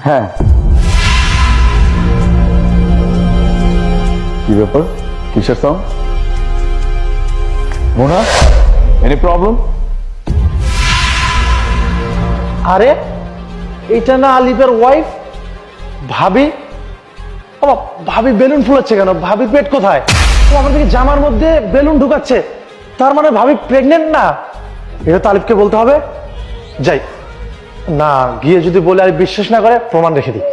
হ্যাঁ, কি ব্যাপার? কিসের সাউন্ড? Mona, any problem? আরে এটা না আলিফের ওয়াইফ ভাবি? বাবা, ভাবি বেলুন ফুলাচ্ছে কেন? ভাবি পেট কোথায়? ও আমার দিকে জামার মধ্যে বেলুন ঢুকাচ্ছে, তার মানে ভাবি প্রেগনেন্ট না। এটা তো আলিফকে বলতে হবে। যাই না, গিয়ে যদি বলে আলিফ বিশ্বাস না করে, প্রমাণ রেখে দিই।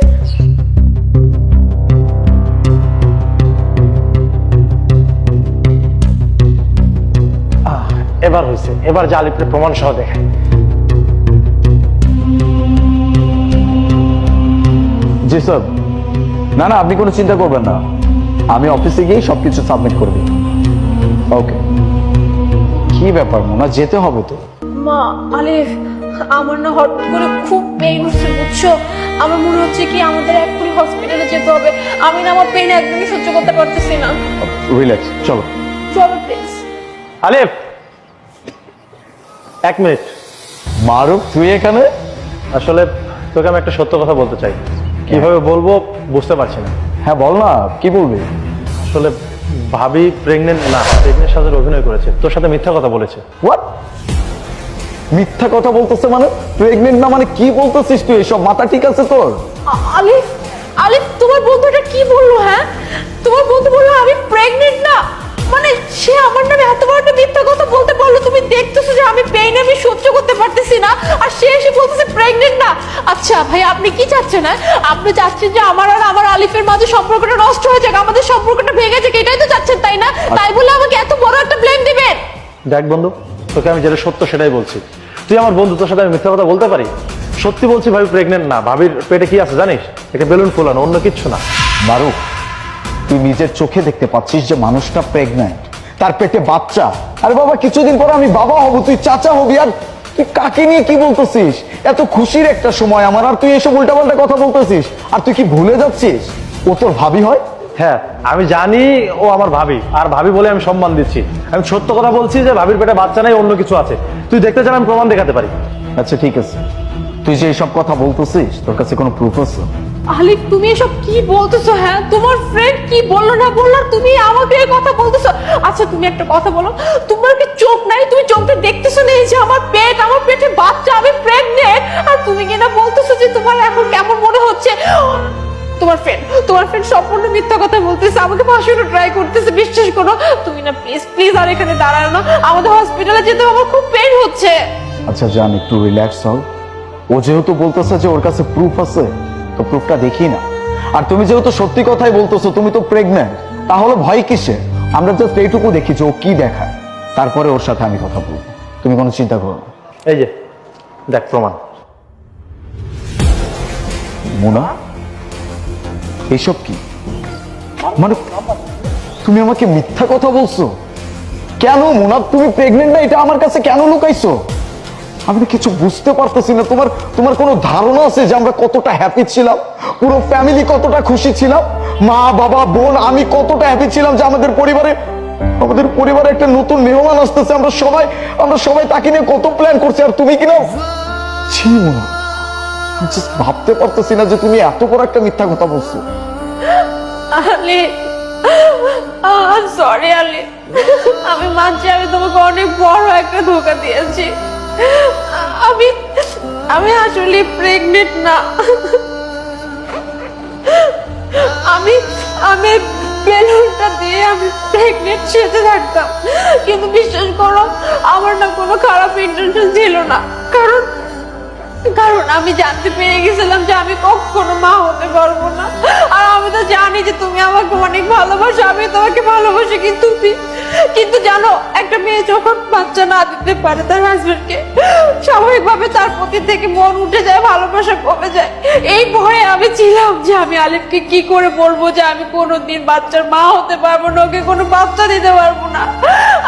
এবার হয়েছে, এবার যে আলিফের প্রমাণ সহ দেখায়। জি স্যার। না না, আপনি কোনো চিন্তা করবেন না, আমি অফিসে গিয়ে সবকিছু সাবমিট করে দিই। ওকে। কি ব্যাপার মোনা, যেতে হবে তো? মা, আলিফ, আমার না হঠাৎ করে খুব পেইন হচ্ছে, বুঝছো? আমার মনে হচ্ছে কি আমাদের এক্ষুনি হসপিটালে যেতে হবে। আমি না আমার পেইন একদমই সহ্য করতে পারতেছি না। রিল্যাক্স, চলো। চলো প্লিজ। আলিফ, এক মিনিট। মারুফ, তুই এখানে? আসলে তোকে আমি একটা সত্য কথা বলতে চাই, কিভাবে বলবো বুঝতে পারছি না। হ্যাঁ বল না, কি বলবি? আসলে ভাবি প্রেগনেন্ট না, প্রেগনেন্ট সাজের অভিনয় করেছে, তোর সাথে মিথ্যা কথা বলেছে। হোয়াট? মিথ্যা কথা বলতেছে মানে? প্রেগনেন্ট না মানে কি বলতেছিস তুই? এসব মাথা ঠিক আছে তোর? আলিফ, আলিফ, তোমার বন্ধুটা কি বললো? হ্যাঁ, তোমার বন্ধু বললো আমি প্রেগনেন্ট না, মানে সে আমার নামে এত বড় একটা মিথ্যা কথা বলতে পারলো? তুমি দেখতেছো যে আমি পেইন আমি সহ্য করতে পারতেছি না, আর সে এসে বলতেছে প্রেগনেন্ট না। আচ্ছা ভাই, আপনি কি চাচ্ছেন? হ্যাঁ, আপনি চাচ্ছেন যে আমার আর আমার আলিফের মাঝে সম্পর্কটা নষ্ট হয়ে যাক, আমাদের সম্পর্কটা ভেঙে যাক, এটাই তো চাচ্ছেন, তাই না? তাই বলে আমাকে এত বড় একটা ব্লেম দিবেন? দেখ বন্ধু, তোকে আমি যেটা সত্য সেটাই বলছি। তুই আমার বন্ধু, তোর সাথে আমি মিথ্যা কথা বলতে পারি? সত্যি বলছি, ভাবি প্রেগনেন্ট না। ভাবির পেটে কি আছে জানিস? একটা বেলুন ফুলানো, অন্য কিচ্ছু না। মারুফ, তুই নিজের চোখে দেখতে পাচ্ছিস যে মানুষটা প্রেগন্যান্ট, তার পেটে বাচ্চা। আরে বাবা, কিছুদিন পর আমি বাবা হব, তুই চাচা হবি, আর তুই কাকে নিয়ে কি বলতেছিস? এত খুশির একটা সময় আমার, আর তুই এসব উল্টাপাল্টা কথা বলতেছিস। আর তুই কি ভুলে যাচ্ছিস ও তোর ভাবি হয়? হ্যাঁ, আমি জানি ও আমার ভাবি, আর ভাবি বলে আমি সম্মান দিচ্ছি। আমি সত্য কথা বলছি যে ভাবির পেটে বাচ্চা নাই, অন্য কিছু আছে। তুই দেখতে চান আমি প্রমাণ দেখাতে পারি। আচ্ছা ঠিক আছে, তুই যে এইসব কথা বলতেছিস, তোর কাছে কোনো প্রুফ আছে? আলিফ, তুমি এসব কি বলতেছো? হ্যাঁ, তোমার ফ্রেন্ড কি বললো না বললো, তুমি আমাকে এই কথা বলতেছো? আচ্ছা তুমি একটা কথা বলো, তোমার কি চোখ নাই? তুমি চোখে দেখতেছো না এই যে আমার পেট, আমার পেটে বাচ্চা, আমি প্রেগনেন্ট, আর তুমি কিনা বলতেছো যে তোমার এখন কেমন মনে হচ্ছে? তোমার ফ্রেন্ড সম্পূর্ণ মিথ্যা কথা বলতেছে, আমাকে ফাঁসানোর ট্রাই করতেছে। বিশ্বাস করো, তুমি না প্লিজ প্লিজ আর এখানে দাঁড়ানো না, আমাদের হসপিটালে যেতে হবে, আমার খুব পেইন হচ্ছে। আচ্ছা জান, একটু রিল্যাক্স হও। ও যেহেতু বলতেছে যে ওর কাছে প্রুফ আছে, তো প্রুফটা দেখি না। আর তুমি যেহেতু সত্যি কথাই বলতেছো, তুমি তো প্রেগন্যান্ট, তাহলে ভয় কিসে? আমরা জাস্ট এইটুকু দেখি যে ও কি দেখায়, তারপরে ওর সাথে আমি কথা বলবো। তুমি কোনো চিন্তা করো না। এই যে দেখ প্রমাণ। মোনা, এইসব কি? মানে তুমি আমাকে মিথ্যা কথা বলছো কেন? মোনা, তুমি প্রেগনেন্ট না এটা আমার কাছে কেন লুকাইছো? আমি তো কিছু বুঝতে পারতেছি না। তোমার কোনো ধারণা আছে যে আমরা কতটা হ্যাপি ছিলাম? পুরো ফ্যামিলি কতটা খুশি ছিলাম, মা বাবা বোন, আমি কতটা হ্যাপি ছিলাম যে আমাদের পরিবারে একটা নতুন মেহমান আসতেছে। আমরা সবাই তাকে নিয়ে কত প্ল্যান করছি, আর তুমি কিনা ছি মোনা, জাস্ট ভাবতে পারতেছি না যে তুমি এত বড় একটা মিথ্যা কথা বলছো। আলি, সরি আলি, আমি মানছি আমি তোমাকে অনেক বড় একটা ধোঁকা দিয়েছি। আমি আসলে প্রেগনেন্ট না। আমি বেলুনটা দিয়ে আমি প্রেগনেন্ট সেজে থাকতাম, কিন্তু বিশ্বাস করো আমার না কোনো খারাপ ইন্টেনশন ছিল না। কারণ আমি জানতে পেরে গেছিলাম যে আমি কখনো মা হতে পারবো না। আর আমি তো জানি যে তুমি আমাকে অনেক ভালোবাসো, আমি তোমাকে ভালোবাসি, কিন্তু জানো, একটা মেয়ে যখন বাচ্চা না দিতে পারে তার হাজবেন্ডকে, স্বাভাবিকভাবে তার প্রতি থেকে মন উঠে যায়, ভালোবাসা কমে যায়। এই ভয়ে আমি ছিলাম যে আমি আলিফকে কি করে বলবো যে আমি কোনোদিন বাচ্চার মা হতে পারবো না, ওকে কোনো বাচ্চা দিতে পারবো না।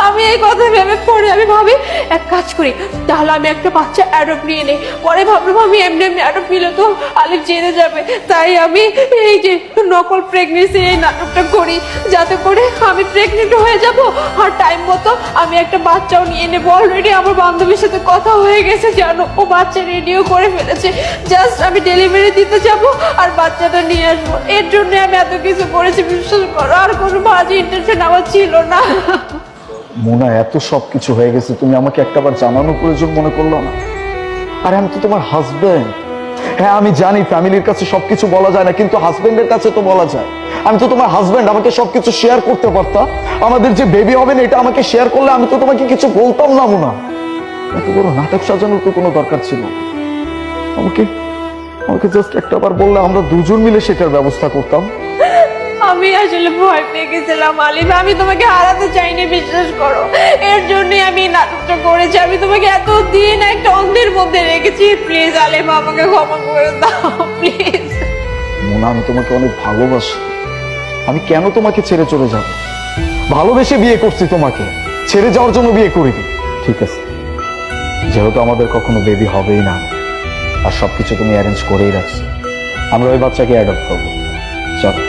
আমি এই কথা ভেবে পরে আমি ভাবি এক কাজ করি, তাহলে আমি একটা বাচ্চা অ্যাডপ্ট নিয়ে নেই। পরে ভাবলাম আমি এমনি অ্যাডপ্ট নিলে তো আলিফ জেনে যাবে, তাই আমি এই যে নকল প্রেগনেন্সি এই নাটকটা করি, যাতে করে আমি প্রেগনেন্ট হয়ে যাব আর টাইম মতো আমি একটা বাচ্চাও নিয়ে নেব। অলরেডি আমার বান্ধবীর সাথে কথা হয়ে গেছে, জানো, ও বাচ্চা রেডিও করে ফেলেছে। জাস্ট আমি ডেলিভারি দিতে যাব আর বাচ্চাটা নিয়ে আসবো। এর জন্য আমি এত কিছু করেছি, বিশ্বাস করো। আর কোনো বাজে ইন্টেনশন আমার ছিল না। মোনা, এত সব কিছু হয়ে গেছে, তুমি আমাকে একটাবার জানানোর প্রয়োজন মনে করলো না? আরে আমি তো তোমার হাজবেন্ড। হ্যাঁ আমি জানি ফ্যামিলির কাছে সবকিছু বলা যায় না, কিন্তু হাজবেন্ডের কাছে তো বলা যায়। আমি তো তোমার হাজবেন্ড, আমাকে সবকিছু শেয়ার করতে পারতাম। আমাদের যে বেবি হবে না, এটা আমাকে শেয়ার করলে আমি তো তোমাকে কিছু বলতাম না। মোনা, এত বড় নাটক সাজানোর তো কোনো দরকার ছিল না। আমাকে আমাকে জাস্ট একটাবার বললে আমরা দুজন মিলে সেটার ব্যবস্থা করতাম। আমি আসলে ভয় পেয়ে গেছিলাম আলিফ, আমি তোমাকে হারাতে চাইনি, বিশ্বাস করো। এর জন্য আমি এই নাটকটা করেছি। আমি তোমাকে এতদিন একটা অন্ধের মধ্যে রেখেছি। প্লিজ আলিফ, আমাকে ক্ষমা করে দাও প্লিজ। মোনা, আমি তোমাকে অনেক ভালোবাসি। আমি কেন তোমাকে ছেড়ে চলে যাব? ভালোবেসে বিয়ে করছি তোমাকে, ছেড়ে যাওয়ার জন্য বিয়ে করিনি। ঠিক আছে, যেহেতু আমাদের কখনো বেবি হবেই না আর সবকিছু তুমি অ্যারেঞ্জ করেই রাখছো, আমরা ওই বাচ্চাকে অ্যাডপ্ট করবো। চলো।